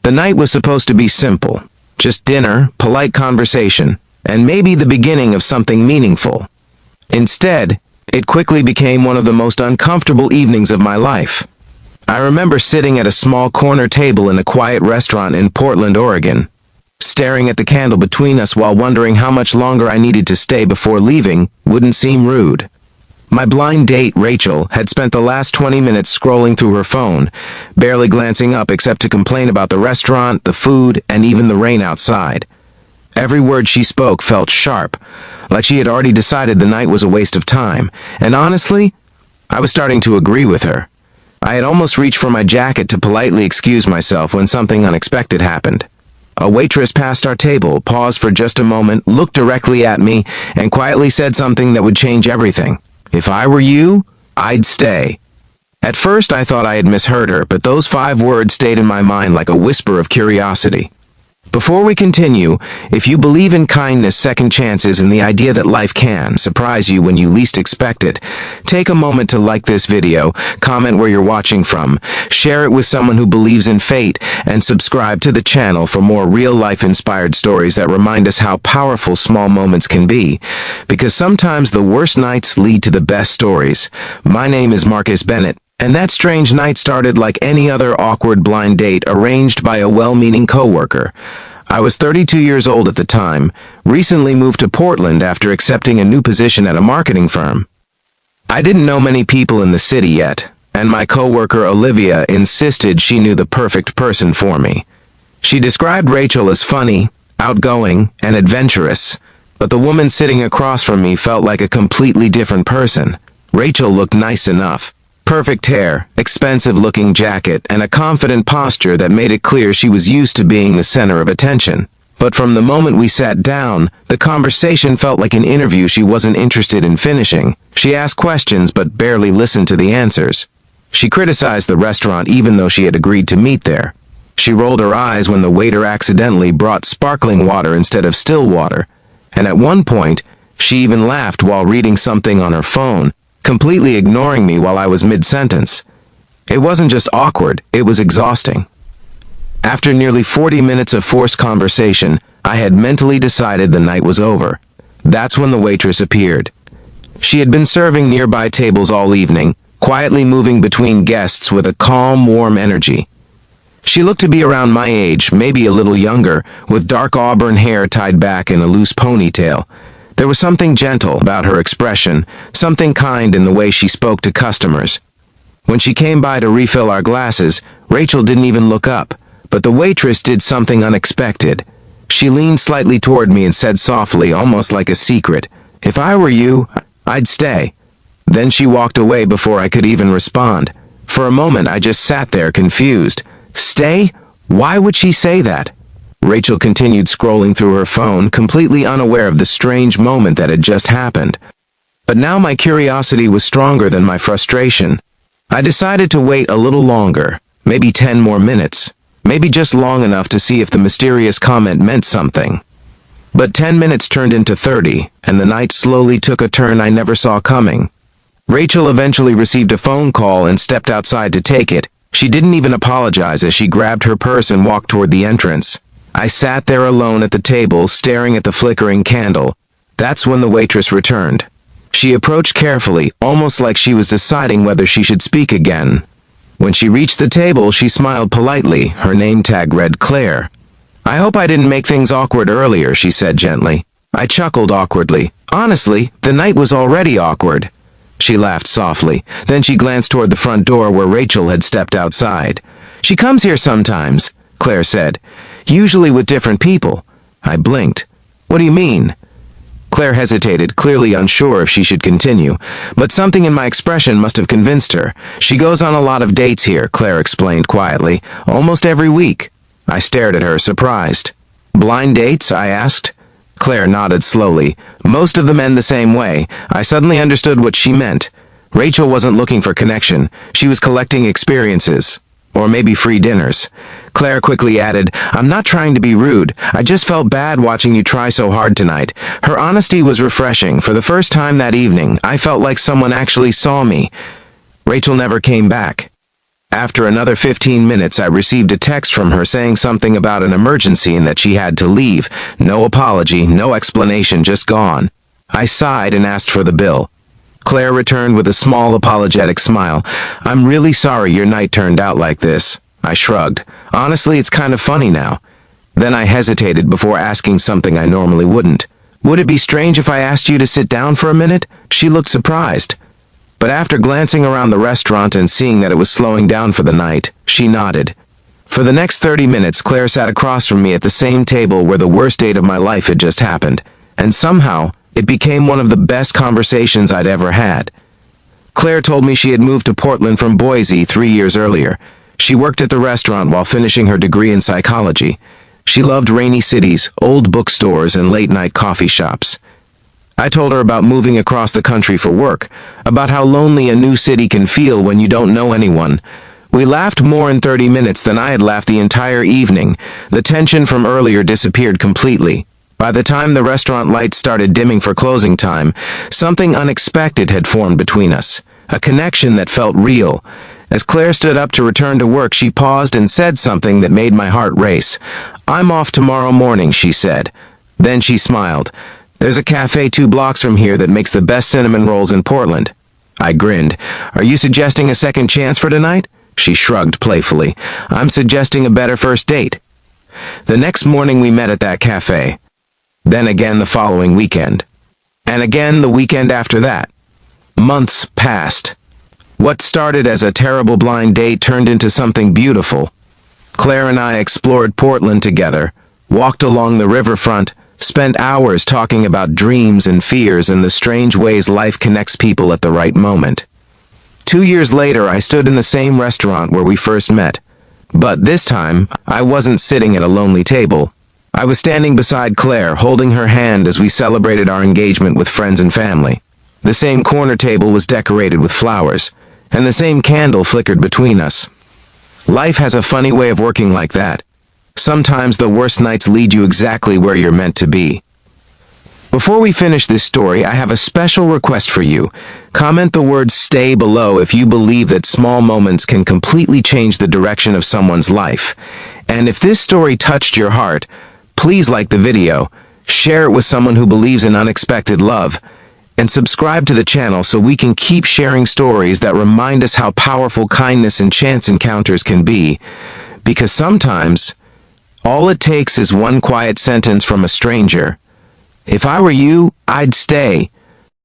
The night was supposed to be simple. Just dinner, polite conversation, and maybe the beginning of something meaningful. Instead, it quickly became one of the most uncomfortable evenings of my life. I remember sitting at a small corner table in a quiet restaurant in Portland, Oregon, staring at the candle between us while wondering how much longer I needed to stay before leaving wouldn't seem rude. My blind date, Rachel, had spent the last 20 minutes scrolling through her phone, barely glancing up except to complain about the restaurant, the food, and even the rain outside. Every word she spoke felt sharp, like she had already decided the night was a waste of time, and honestly, I was starting to agree with her. I had almost reached for my jacket to politely excuse myself when something unexpected happened. A waitress passed our table, paused for just a moment, looked directly at me, and quietly said something that would change everything. "If I were you, I'd stay." At first I thought I had misheard her, but those 5 words stayed in my mind like a whisper of curiosity. Before we continue, if you believe in kindness, second chances, and the idea that life can surprise you when you least expect it, take a moment to like this video, comment where you're watching from, share it with someone who believes in fate, and subscribe to the channel for more real-life inspired stories that remind us how powerful small moments can be. Because sometimes the worst nights lead to the best stories. My name is Marcus Bennett, and that strange night started like any other awkward blind date arranged by a well-meaning coworker. I was 32 years old at the time, recently moved to Portland after accepting a new position at a marketing firm. I didn't know many people in the city yet, and my coworker Olivia insisted she knew the perfect person for me. She described Rachel as funny, outgoing, and adventurous, but the woman sitting across from me felt like a completely different person. Rachel looked nice enough. Perfect hair, expensive-looking jacket, and a confident posture that made it clear she was used to being the center of attention. But from the moment we sat down, the conversation felt like an interview she wasn't interested in finishing. She asked questions but barely listened to the answers. She criticized the restaurant even though she had agreed to meet there. She rolled her eyes when the waiter accidentally brought sparkling water instead of still water. And at one point, she even laughed while reading something on her phone, completely ignoring me while I was mid-sentence. It wasn't just awkward, it was exhausting. After nearly 40 minutes of forced conversation, I had mentally decided the night was over. That's when the waitress appeared. She had been serving nearby tables all evening, quietly moving between guests with a calm, warm energy. She looked to be around my age, maybe a little younger, with dark auburn hair tied back in a loose ponytail. There was something gentle about her expression, something kind in the way she spoke to customers. When she came by to refill our glasses, Rachel didn't even look up, but the waitress did something unexpected. She leaned slightly toward me and said softly, almost like a secret, "If I were you, I'd stay." Then she walked away before I could even respond. For a moment, I just sat there confused. Stay? Why would she say that? Rachel continued scrolling through her phone, completely unaware of the strange moment that had just happened. But now my curiosity was stronger than my frustration. I decided to wait a little longer, maybe 10 more minutes, maybe just long enough to see if the mysterious comment meant something. But 10 minutes turned into 30, and the night slowly took a turn I never saw coming. Rachel eventually received a phone call and stepped outside to take it. She didn't even apologize as she grabbed her purse and walked toward the entrance. I sat there alone at the table, staring at the flickering candle. That's when the waitress returned. She approached carefully, almost like she was deciding whether she should speak again. When she reached the table, she smiled politely. Her name tag read Claire. "I hope I didn't make things awkward earlier," she said gently. I chuckled awkwardly. Honestly, the night was already awkward. She laughed softly. Then she glanced toward the front door where Rachel had stepped outside. "She comes here sometimes," Claire said. "Usually with different people." I blinked. "What do you mean?" Claire hesitated, clearly unsure if she should continue, but something in my expression must have convinced her. "She goes on a lot of dates here," Claire explained quietly, "almost every week." I stared at her, surprised. "Blind dates?" I asked. Claire nodded slowly. "Most of the men the same way." I suddenly understood what she meant. Rachel wasn't looking for connection. She was collecting experiences. Or maybe free dinners. Claire quickly added, "I'm not trying to be rude. I just felt bad watching you try so hard tonight." Her honesty was refreshing. For the first time that evening, I felt like someone actually saw me. Rachel never came back. After another 15 minutes, I received a text from her saying something about an emergency and that she had to leave. No apology, no explanation, just gone. I sighed and asked for the bill. Claire returned with a small apologetic smile. "I'm really sorry your night turned out like this." I shrugged. "Honestly, it's kind of funny now." Then I hesitated before asking something I normally wouldn't. "Would it be strange if I asked you to sit down for a minute?" She looked surprised. But after glancing around the restaurant and seeing that it was slowing down for the night, she nodded. For the next 30 minutes, Claire sat across from me at the same table where the worst date of my life had just happened, and somehow, it became one of the best conversations I'd ever had. Claire told me she had moved to Portland from Boise 3 years earlier. She worked at the restaurant while finishing her degree in psychology. She loved rainy cities, old bookstores, and late-night coffee shops. I told her about moving across the country for work, about how lonely a new city can feel when you don't know anyone. We laughed more in 30 minutes than I had laughed the entire evening. The tension from earlier disappeared completely. By the time the restaurant lights started dimming for closing time, something unexpected had formed between us, a connection that felt real. As Claire stood up to return to work, she paused and said something that made my heart race. "I'm off tomorrow morning," she said. Then she smiled. "There's a cafe 2 blocks from here that makes the best cinnamon rolls in Portland." I grinned. "Are you suggesting a second chance for tonight?" She shrugged playfully. "I'm suggesting a better first date." The next morning we met at that cafe. Then again the following weekend. And again the weekend after that. Months passed. What started as a terrible blind date turned into something beautiful. Claire and I explored Portland together, walked along the riverfront, spent hours talking about dreams and fears and the strange ways life connects people at the right moment. 2 years later, I stood in the same restaurant where we first met. But this time, I wasn't sitting at a lonely table. I was standing beside Claire, holding her hand as we celebrated our engagement with friends and family. The same corner table was decorated with flowers, and the same candle flickered between us. Life has a funny way of working like that. Sometimes the worst nights lead you exactly where you're meant to be. Before we finish this story, I have a special request for you. Comment the word "stay" below if you believe that small moments can completely change the direction of someone's life. And if this story touched your heart, please like the video, share it with someone who believes in unexpected love, and subscribe to the channel so we can keep sharing stories that remind us how powerful kindness and chance encounters can be. Because sometimes, all it takes is one quiet sentence from a stranger. If I were you, I'd stay.